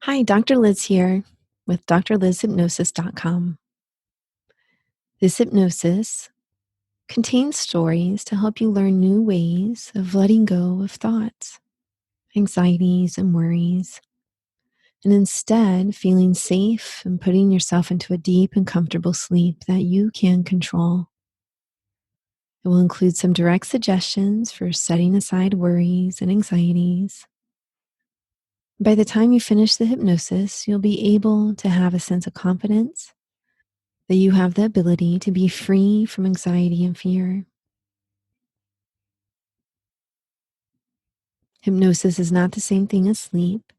Hi, Dr. Liz here with drlizhypnosis.com. This hypnosis contains stories to help you learn new ways of letting go of thoughts, anxieties, and worries, and instead feeling safe and putting yourself into a deep and comfortable sleep that you can control. It will include some direct suggestions for setting aside worries and anxieties. By the time you finish the hypnosis, you'll be able to have a sense of confidence that you have the ability to be free from anxiety and fear. Hypnosis is not the same thing as sleep.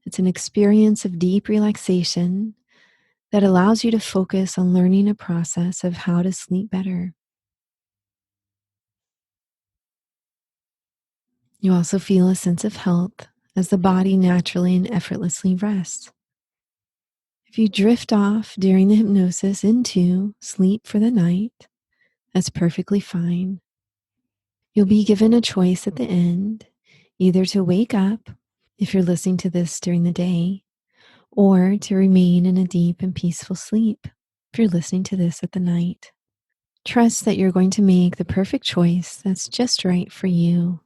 It's an experience of deep relaxation that allows you to focus on learning a process of how to sleep better. You also feel a sense of health as the body naturally and effortlessly rests. If you drift off during the hypnosis into sleep for the night, that's perfectly fine. You'll be given a choice at the end, either to wake up if you're listening to this during the day, or to remain in a deep and peaceful sleep if you're listening to this at the night. Trust that you're going to make the perfect choice that's just right for you.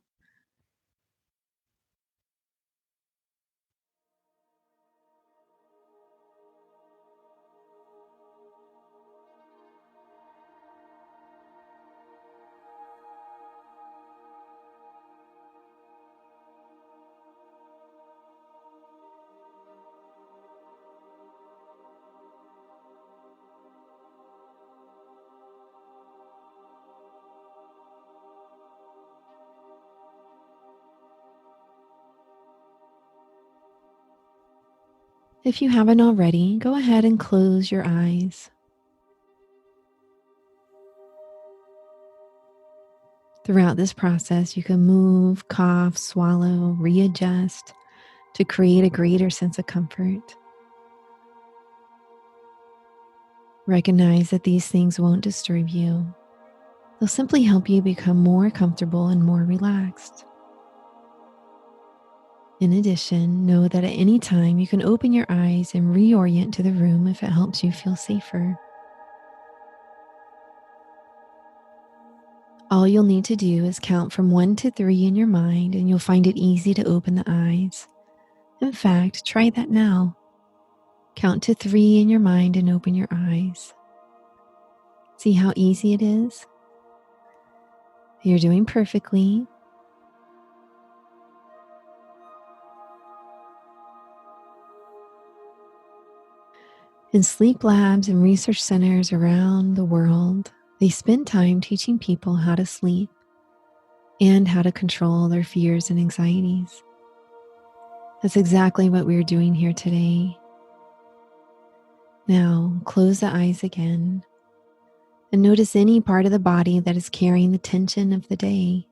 If you haven't already, go ahead and close your eyes. Throughout this process, you can move, cough, swallow, readjust to create a greater sense of comfort. Recognize that these things won't disturb you. They'll simply help you become more comfortable and more relaxed. In addition, know that at any time you can open your eyes and reorient to the room if it helps you feel safer. All you'll need to do is count from 1 to 3 in your mind, and you'll find it easy to open the eyes. In fact, try that now. Count to 3 in your mind and open your eyes. See how easy it is? You're doing perfectly. In sleep labs and research centers around the world, they spend time teaching people how to sleep and how to control their fears and anxieties. That's exactly what we're doing here today. Now, close the eyes again and notice any part of the body that is carrying the tension of the day.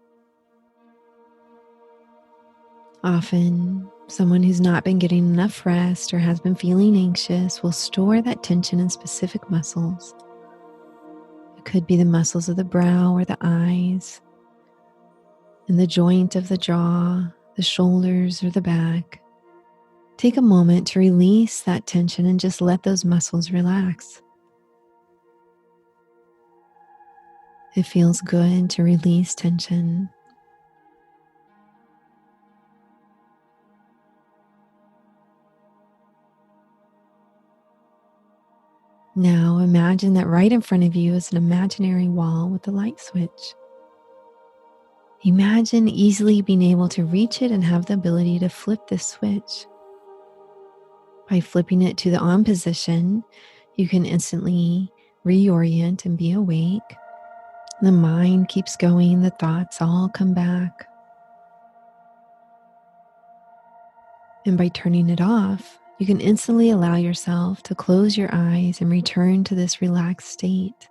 Often, someone who's not been getting enough rest or has been feeling anxious will store that tension in specific muscles. It could be the muscles of the brow or the eyes, in the joint of the jaw, the shoulders, or the back. Take a moment to release that tension and just let those muscles relax. It feels good to release tension. Now imagine that right in front of you is an imaginary wall with a light switch. Imagine easily being able to reach it and have the ability to flip this switch. By flipping it to the on position, you can instantly reorient and be awake. The mind keeps going, the thoughts all come back. And by turning it off, you can instantly allow yourself to close your eyes and return to this relaxed state.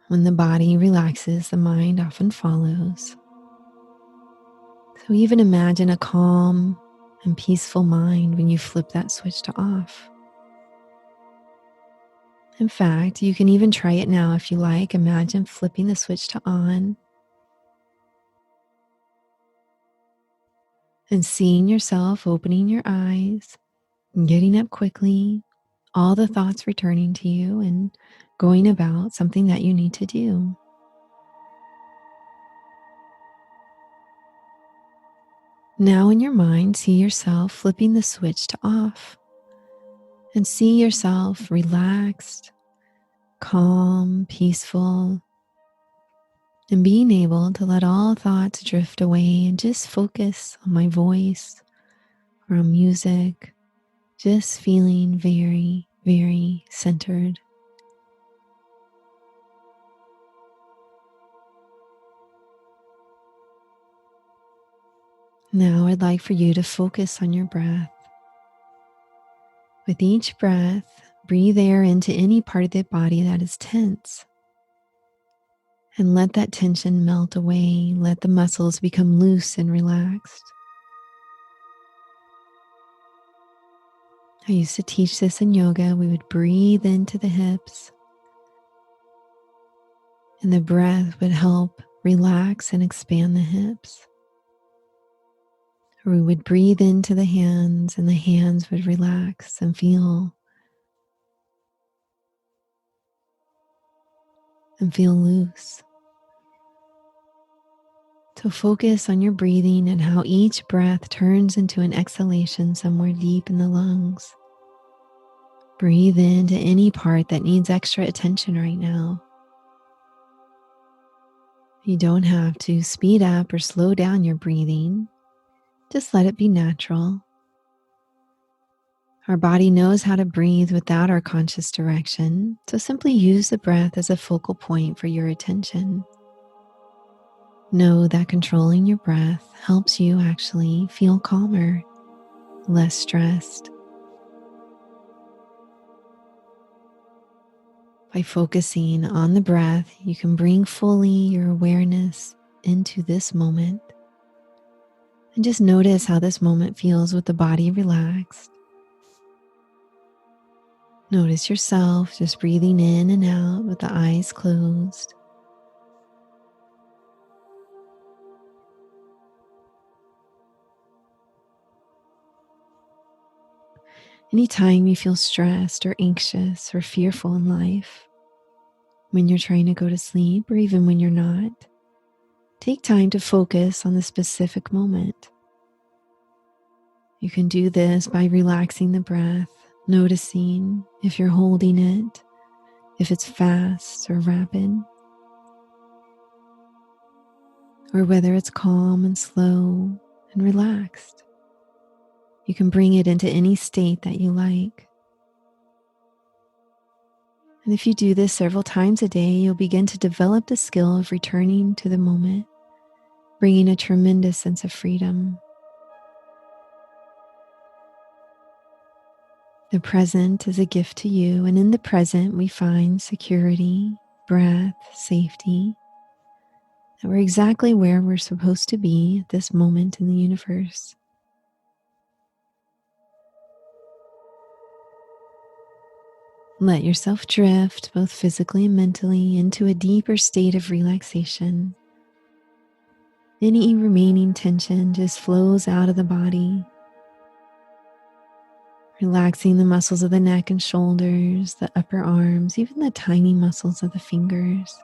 When the body relaxes, the mind often follows. So even imagine a calm and peaceful mind when you flip that switch to off. In fact, you can even try it now if you like. Imagine flipping the switch to on And seeing yourself opening your eyes and getting up quickly, all the thoughts returning to you and going about something that you need to do. Now in your mind, see yourself flipping the switch to off and see yourself relaxed, calm, peaceful, and being able to let all thoughts drift away and just focus on my voice or on music, just feeling very, very centered. Now I'd like for you to focus on your breath. With each breath, breathe air into any part of the body that is tense. And let that tension melt away. Let the muscles become loose and relaxed. I used to teach this in yoga. We would breathe into the hips, and the breath would help relax and expand the hips. Or we would breathe into the hands, and the hands would relax and feel loose. So focus on your breathing and how each breath turns into an exhalation somewhere deep in the lungs. Breathe into any part that needs extra attention right now. You don't have to speed up or slow down your breathing. Just let it be natural. Our body knows how to breathe without our conscious direction, so simply use the breath as a focal point for your attention. Know that controlling your breath helps you actually feel calmer, less stressed. By focusing on the breath, you can bring fully your awareness into this moment. And just notice how this moment feels with the body relaxed. Notice yourself just breathing in and out with the eyes closed. Anytime you feel stressed or anxious or fearful in life, when you're trying to go to sleep or even when you're not, take time to focus on the specific moment. You can do this by relaxing the breath, noticing if you're holding it, if it's fast or rapid, or whether it's calm and slow and relaxed. You can bring it into any state that you like. And if you do this several times a day, you'll begin to develop the skill of returning to the moment, bringing a tremendous sense of freedom. The present is a gift to you, and in the present we find security, breath, safety, that we're exactly where we're supposed to be at this moment in the universe. Let yourself drift, both physically and mentally, into a deeper state of relaxation. Any remaining tension just flows out of the body, relaxing the muscles of the neck and shoulders, the upper arms, even the tiny muscles of the fingers.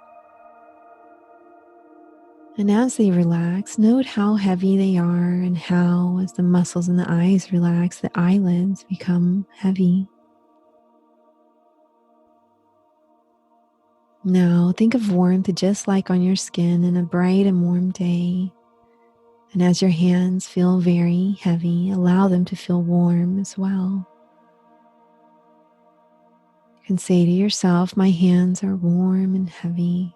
And as they relax, note how heavy they are and how, as the muscles in the eyes relax, the eyelids become heavy. Now think of warmth just like on your skin in a bright and warm day. And as your hands feel very heavy, allow them to feel warm as well. You can say to yourself, my hands are warm and heavy.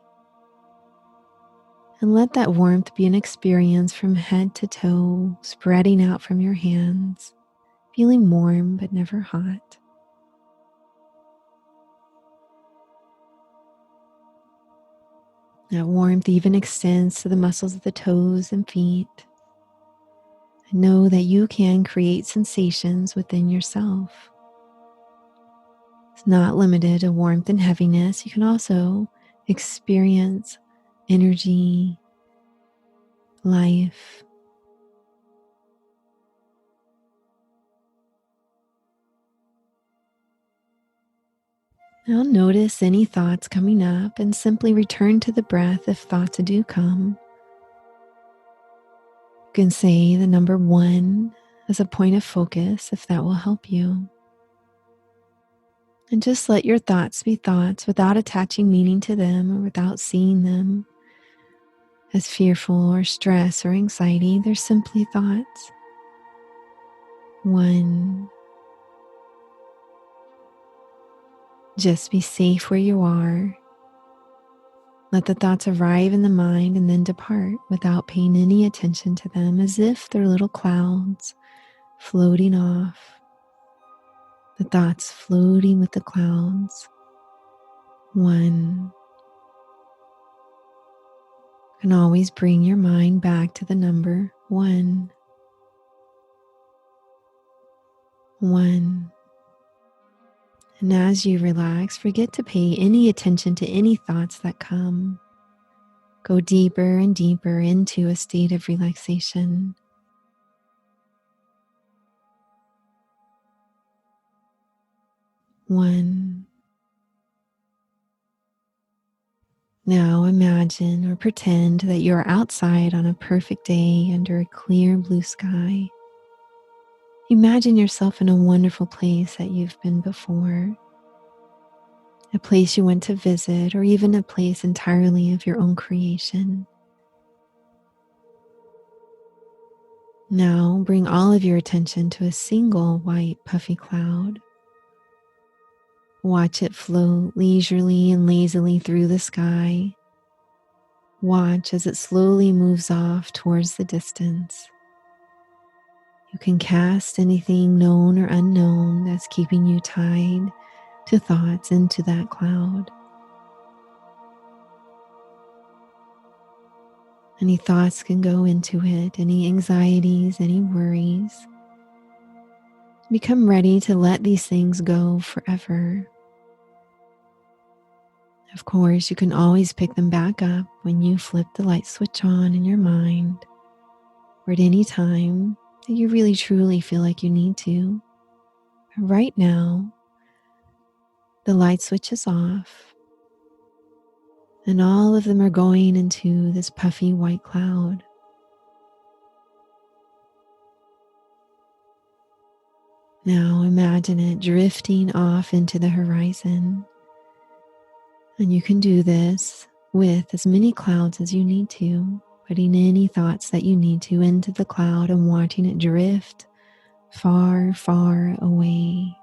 And let that warmth be an experience from head to toe, spreading out from your hands, feeling warm but never hot. That warmth even extends to the muscles of the toes and feet. And know that you can create sensations within yourself. It's not limited to warmth and heaviness. You can also experience energy, life. Now notice any thoughts coming up and simply return to the breath if thoughts do come. You can say the number 1 as a point of focus if that will help you. And just let your thoughts be thoughts without attaching meaning to them or without seeing them as fearful or stress or anxiety. They're simply thoughts. 1. Just be safe where you are. Let the thoughts arrive in the mind and then depart without paying any attention to them, as if they're little clouds floating off. The thoughts floating with the clouds. 1. You can always bring your mind back to the number 1. 1. And as you relax, forget to pay any attention to any thoughts that come. Go deeper and deeper into a state of relaxation. 1. Now imagine or pretend that you are outside on a perfect day under a clear blue sky. Imagine yourself in a wonderful place that you've been before, a place you went to visit, or even a place entirely of your own creation. Now bring all of your attention to a single white puffy cloud. Watch it float leisurely and lazily through the sky. Watch as it slowly moves off towards the distance. You can cast anything known or unknown that's keeping you tied to thoughts into that cloud. Any thoughts can go into it, any anxieties, any worries. Become ready to let these things go forever. Of course, you can always pick them back up when you flip the light switch on in your mind, or at any time that you really truly feel like you need to. But right now, the light switch is off, and all of them are going into this puffy white cloud. Now imagine it drifting off into the horizon. And you can do this with as many clouds as you need to, putting any thoughts that you need to into the cloud and watching it drift far, far away.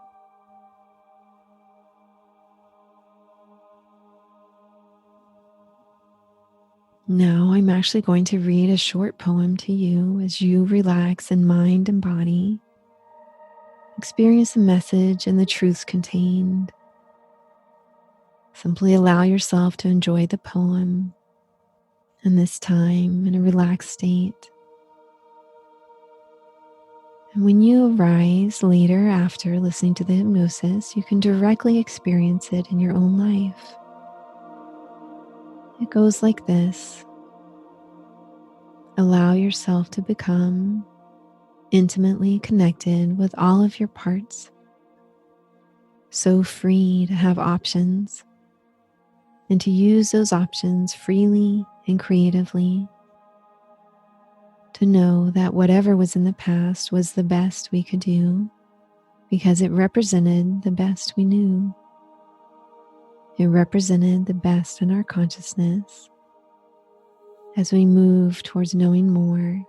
Now I'm actually going to read a short poem to you as you relax in mind and body. Experience the message and the truths contained. Simply allow yourself to enjoy the poem and this time in a relaxed state. And when you arise later after listening to the hypnosis, you can directly experience it in your own life. It goes like this. Allow yourself to become intimately connected with all of your parts, so free to have options and to use those options freely and creatively. To know that whatever was in the past was the best we could do because it represented the best we knew. It represented the best in our consciousness. As we move towards knowing more,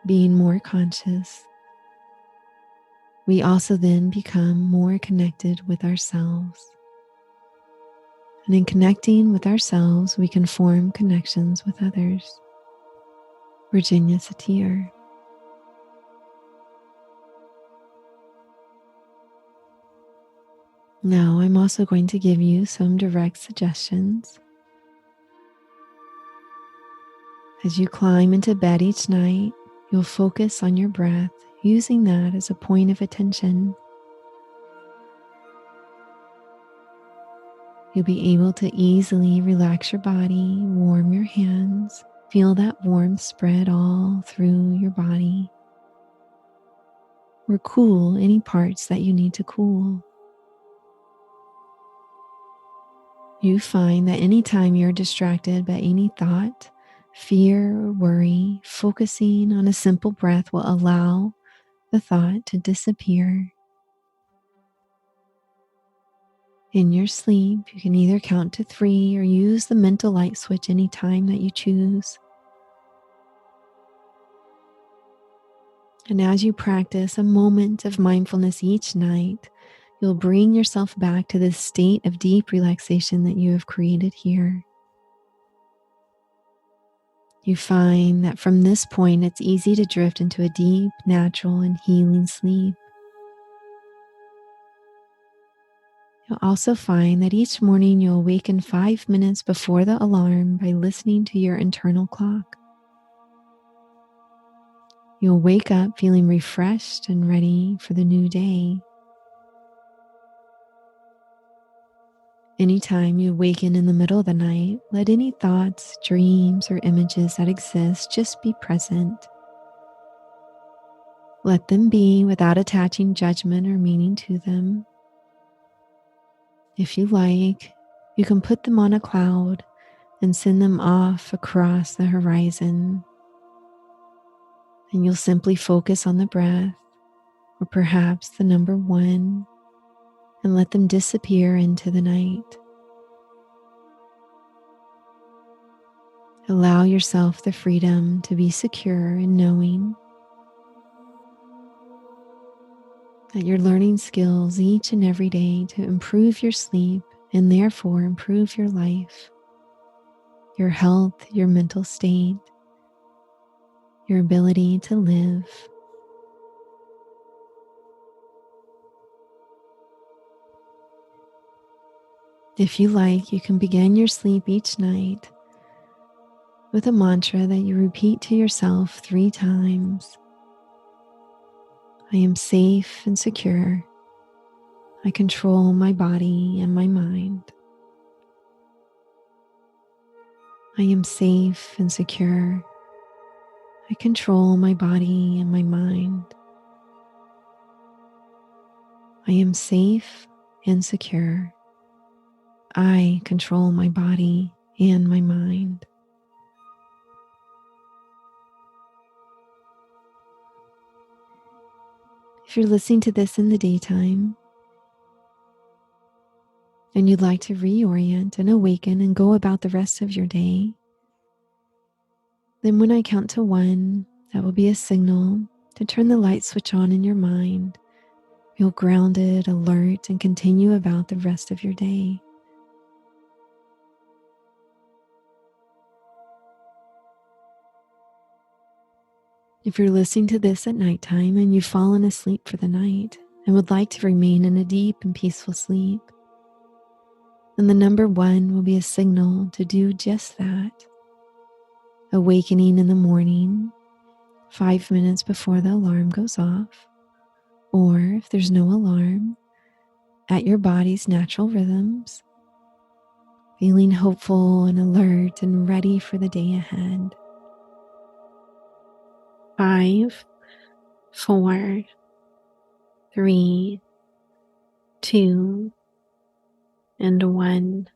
being more conscious, we also then become more connected with ourselves. And in connecting with ourselves, we can form connections with others. Virginia Satir. Now I'm also going to give you some direct suggestions. As you climb into bed each night, you'll focus on your breath, using that as a point of attention. You'll be able to easily relax your body, warm your hands, feel that warmth spread all through your body, or cool any parts that you need to cool. You find that anytime you're distracted by any thought, fear, or worry, focusing on a simple breath will allow the thought to disappear. In your sleep, you can either count to 3 or use the mental light switch anytime that you choose. And as you practice a moment of mindfulness each night, you'll bring yourself back to this state of deep relaxation that you have created here. You find that from this point, it's easy to drift into a deep, natural, and healing sleep. You'll also find that each morning you'll awaken 5 minutes before the alarm by listening to your internal clock. You'll wake up feeling refreshed and ready for the new day. Anytime you awaken in the middle of the night, let any thoughts, dreams, or images that exist just be present. Let them be without attaching judgment or meaning to them. If you like, you can put them on a cloud and send them off across the horizon. And you'll simply focus on the breath, or perhaps the number 1, and let them disappear into the night. Allow yourself the freedom to be secure in knowing that you're learning skills each and every day to improve your sleep and therefore improve your life, your health, your mental state, your ability to live. If you like, you can begin your sleep each night with a mantra that you repeat to yourself 3 times. I am safe and secure. I control my body and my mind. I am safe and secure. I control my body and my mind. I am safe and secure. I control my body and my mind. If you're listening to this in the daytime and you'd like to reorient and awaken and go about the rest of your day, then when I count to 1, that will be a signal to turn the light switch on in your mind. Feel grounded, alert, and continue about the rest of your day. If you're listening to this at nighttime and you've fallen asleep for the night and would like to remain in a deep and peaceful sleep, then the number 1 will be a signal to do just that. Awakening in the morning, 5 minutes before the alarm goes off, or if there's no alarm, at your body's natural rhythms, feeling hopeful and alert and ready for the day ahead. 5, 4, 3, 2, and 1.